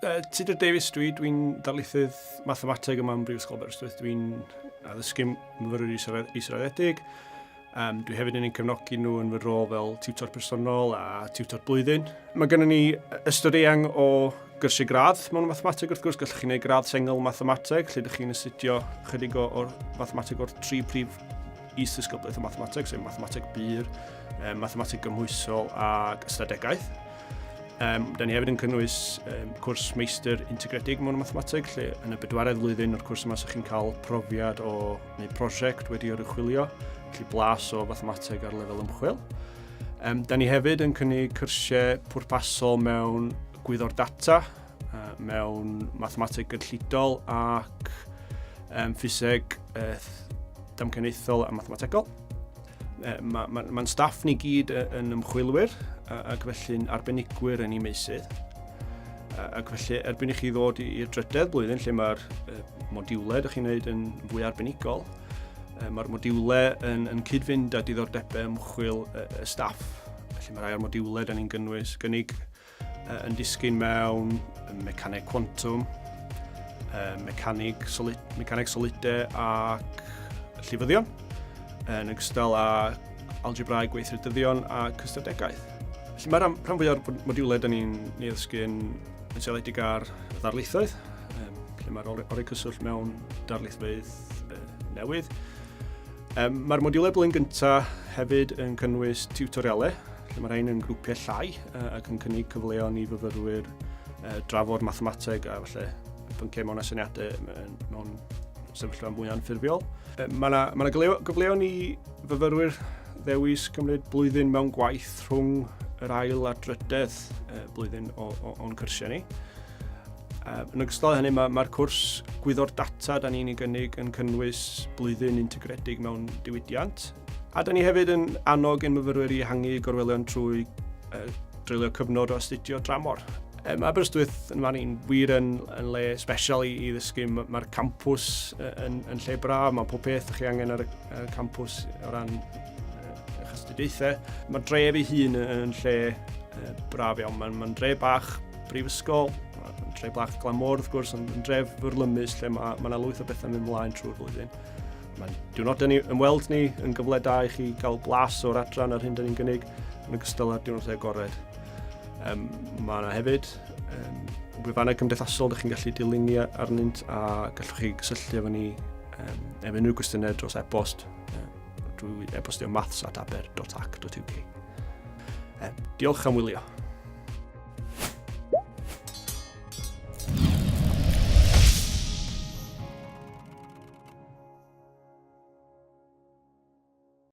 Tudur Davies dwi'n darlithydd mathemateg yma yn Brifysgol Aberystwyth. Dwi'n addysgu myfyriwr israddedig. Dwi hefyd yn ein cefnogi nhw yn fy rôl fel tiwtor personol a tiwtor blwyddyn. Mae gennym ni ystod eang o gyrsiau gradd mewn mathemateg wrth gwrs. Gallwch chi wneud gradd sengl mathemateg, lle ydych chi'n astudio chydig o'r mathemateg o'r 3 prif is-ddisgybliaeth o mathemateg, sef mathemateg bur, mathemateg gymhwysol ac ystadegaeth. Da ni hefyd yn cynnwys cwrs meistr integredig mewn mathemateg, lle yn y 4edd flwyddyn o'r cwrs yma sy'ch chi'n cael profiad neu prosiect wedi oruchwylio, felly blas o mathemateg ar lefel ymchwil. Da ni hefyd yn cynnig cyrsiau pwrpasol mewn gwyddor data, mewn mathemateg gynllidol ac ffiseg damcaniaethol a mathemategol. Mae'n staff ni gyd yn ymchwilwyr ac felly'n arbenigwyr yn ei meysydd. Ac felly erbyn i chi ddod i'r 3edd blwyddyn lle mae'r modiwlau ydych chi'n gwneud yn fwy arbenigol, mae'r modiwlau yn cyd-fynd â diddordebau ymchwil y staff. Felly mae rai o'r modiwlau da ni'n gynnig yn disgyn mewn mecaneg quantum, mecaneg solidau ac llifyddion, yn ogystal â algebraidd gweithredyddion a cystadegaeth. Felly mae rhan fwyaf o'r modiwlau da ni'n addysgu yn seledig ar ddarlithoedd, lle mae'r orau cyswllt mewn darlithfeydd newydd. Mae'r modiwlau blwyddyn gyntaf hefyd yn cynnwys tiwtorialau, lle mae rhain yn grwpiau llai ac yn cynnig cyfleoedd i fyfyrwyr drafod mathemateg a falle pynciau mewn asyniadau mewn sefyllfa mwy anffurfiol. Mae yna gyfleoedd i fyfyrwyr ddewis cymryd blwyddyn mewn gwaith rhwng yr ail a 3edd blwyddyn o'n cyrsiau ni. Yn ogystal â hynny, mae'r cwrs gwyddor data da ni'n ei gynnig yn cynnwys blwyddyn integredig mewn diwydiant. A da ni hefyd yn annog ein myfyrwyr i ehangu gorwelion trwy dreulio cyfnod o astudio dramor. Mae Aberystwyth yn fan ni'n wir yn le special i ddysgu. Mae'r campws yn lle braf, mae pob peth chi angen ar y campws o ran eich astudiaethau. Mae'r dref ei hun yn lle braf iawn. Mae'n dref bach brifysgol, mae'n dref bach glamor wrth gwrs, yn dref fyrlymus lle mae yna lwyth o bethau mynd ymlaen trwy'r flwyddyn. Mae'n diwrnodau ni ymweld ni yn gyfle da i chi gael blas o'r adran ar hyn da ni'n gynnig yn ogystal â'r diwrnodau agored. Mae yna hefyd gwefannau cymdeithasol ydych chi'n gallu dilynio arnynt a gallwch chi gysylltu efo ni efo unrhyw gwestiynau dros e-bost drwy e-bostio maths@aber.ac.uk. Diolch am wylio.